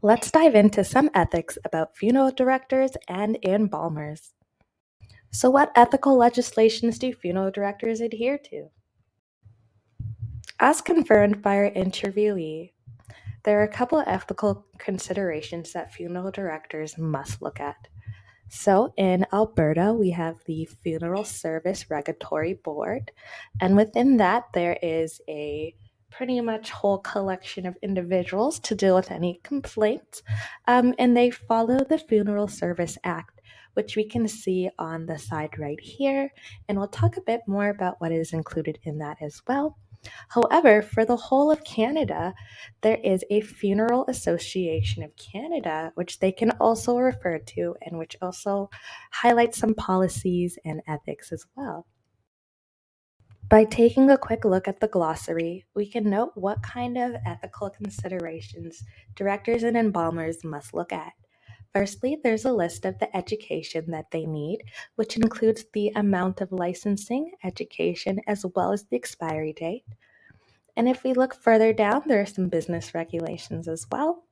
Let's dive into some ethics about funeral directors and embalmers. So, what ethical legislations do funeral directors adhere to? As confirmed by our interviewee, there are a couple of ethical considerations that funeral directors must look at. So, in Alberta, we have the Funeral Service Regulatory Board, and within that, there is a pretty much whole collection of individuals to deal with any complaints, and they follow the Funeral Service Act, which we can see on the side right here, and we'll talk a bit more about what is included in that as well. However, for the whole of Canada, there is a Funeral Association of Canada, which they can also refer to and which also highlights some policies and ethics as well. By taking a quick look at the glossary, we can note what kind of ethical considerations directors and embalmers must look at. Firstly, there's a list of the education that they need, which includes the amount of licensing, education, as well as the expiry date. And if we look further down, there are some business regulations as well.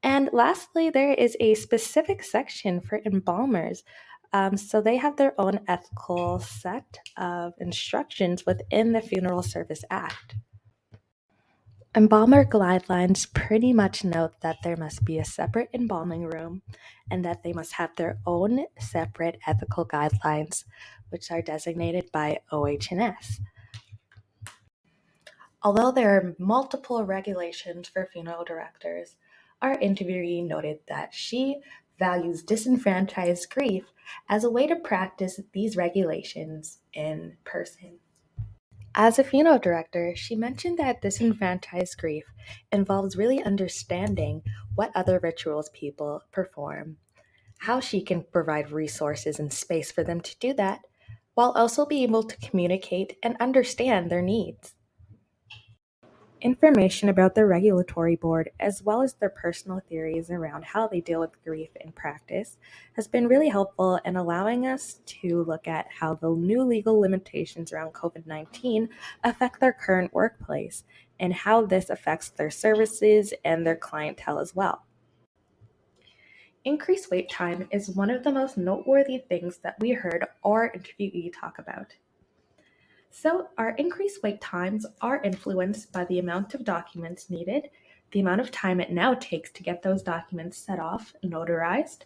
And lastly, there is a specific section for embalmers. So they have their own ethical set of instructions within the Funeral Service Act. Embalmer guidelines pretty much note that there must be a separate embalming room and that they must have their own separate ethical guidelines, which are designated by OH&S. Although there are multiple regulations for funeral directors, our interviewee noted that she values disenfranchised grief as a way to practice these regulations in person. As a funeral director, she mentioned that disenfranchised grief involves really understanding what other rituals people perform, how she can provide resources and space for them to do that, while also being able to communicate and understand their needs. Information about the regulatory board, as well as their personal theories around how they deal with grief in practice, has been really helpful in allowing us to look at how the new legal limitations around COVID 19 affect their current workplace and how this affects their services and their clientele as well. Increased wait time is one of the most noteworthy things that we heard our interviewee talk about. So, our increased wait times are influenced by the amount of documents needed, the amount of time it now takes to get those documents set off, notarized,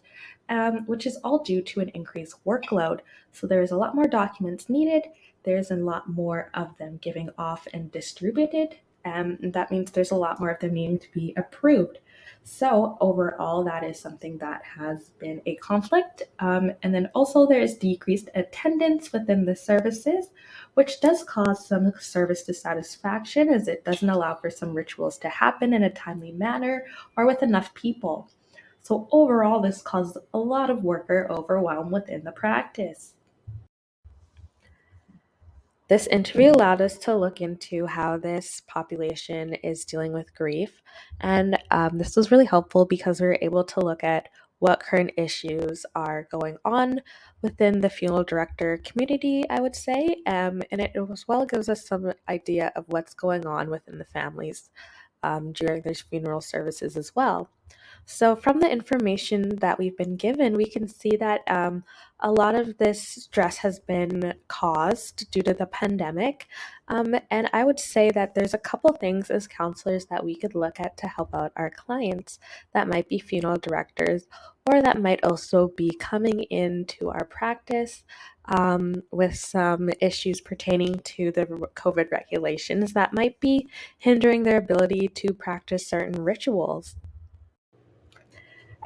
which is all due to an increased workload. So, there's a lot more documents needed, there's a lot more of them giving off and distributed. And that means there's a lot more of them needing to be approved. So, overall, that is something that has been a conflict. And then also, there's decreased attendance within the services, which does cause some service dissatisfaction as it doesn't allow for some rituals to happen in a timely manner or with enough people. So, overall, this caused a lot of worker overwhelm within the practice. This interview allowed us to look into how this population is dealing with grief. And this was really helpful because we were able to look at what current issues are going on within the funeral director community, I would say. And it as well gives us some idea of what's going on within the families during those funeral services as well. So, from the information that we've been given, we can see that a lot of this stress has been caused due to the pandemic. And I would say that there's a couple things as counselors that we could look at to help out our clients that might be funeral directors or that might also be coming into our practice with some issues pertaining to the COVID regulations that might be hindering their ability to practice certain rituals.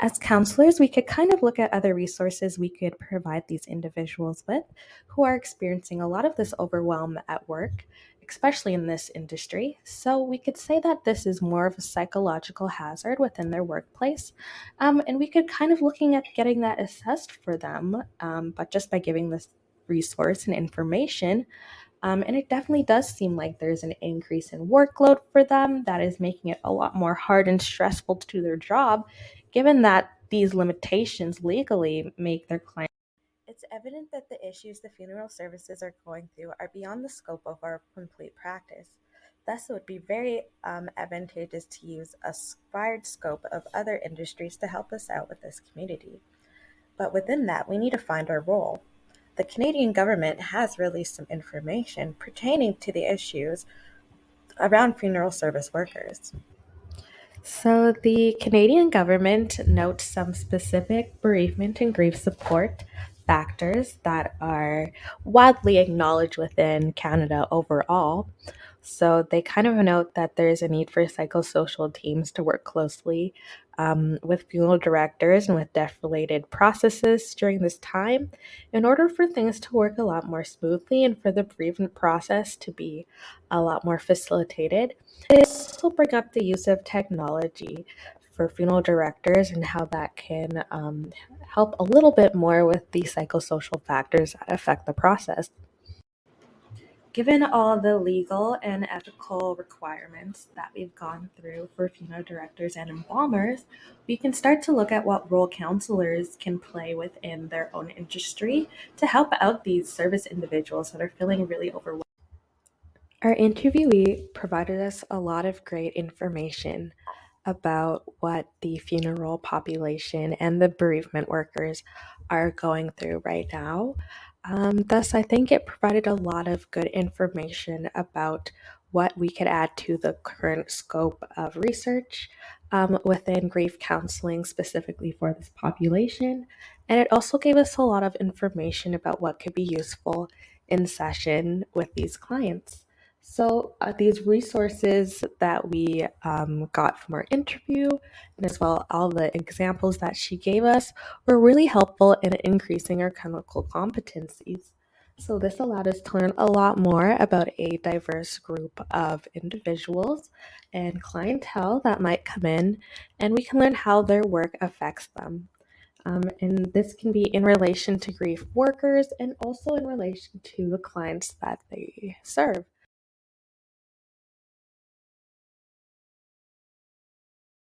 As counselors, we could kind of look at other resources we could provide these individuals with who are experiencing a lot of this overwhelm at work, especially in this industry. So we could say that this is more of a psychological hazard within their workplace. And we could kind of looking at getting that assessed for them, but just by giving this resource and information. And it definitely does seem like there's an increase in workload for them that is making it a lot more hard and stressful to do their job, given that these limitations legally make their client. It's evident that the issues the funeral services are going through are beyond the scope of our complete practice. Thus, it would be very advantageous to use a wide scope of other industries to help us out with this community. But within that, we need to find our role. The Canadian government has released some information pertaining to the issues around funeral service workers. So, the Canadian government notes some specific bereavement and grief support factors that are widely acknowledged within Canada overall. So, they kind of note that there is a need for psychosocial teams to work closely with funeral directors and with death related processes during this time in order for things to work a lot more smoothly and for the bereavement process to be a lot more facilitated. They also bring up the use of technology for funeral directors and how that can help a little bit more with the psychosocial factors that affect the process. Given all the legal and ethical requirements that we've gone through for funeral directors and embalmers, we can start to look at what role counselors can play within their own industry to help out these service individuals that are feeling really overwhelmed. Our interviewee provided us a lot of great information about what the funeral population and the bereavement workers are going through right now. Thus, I think it provided a lot of good information about what we could add to the current scope of research within grief counseling, specifically for this population. And it also gave us a lot of information about what could be useful in session with these clients. So, these resources that we got from our interview, and as well all the examples that she gave us, were really helpful in increasing our clinical competencies. So, this allowed us to learn a lot more about a diverse group of individuals and clientele that might come in, and we can learn how their work affects them. And this can be in relation to grief workers and also in relation to the clients that they serve.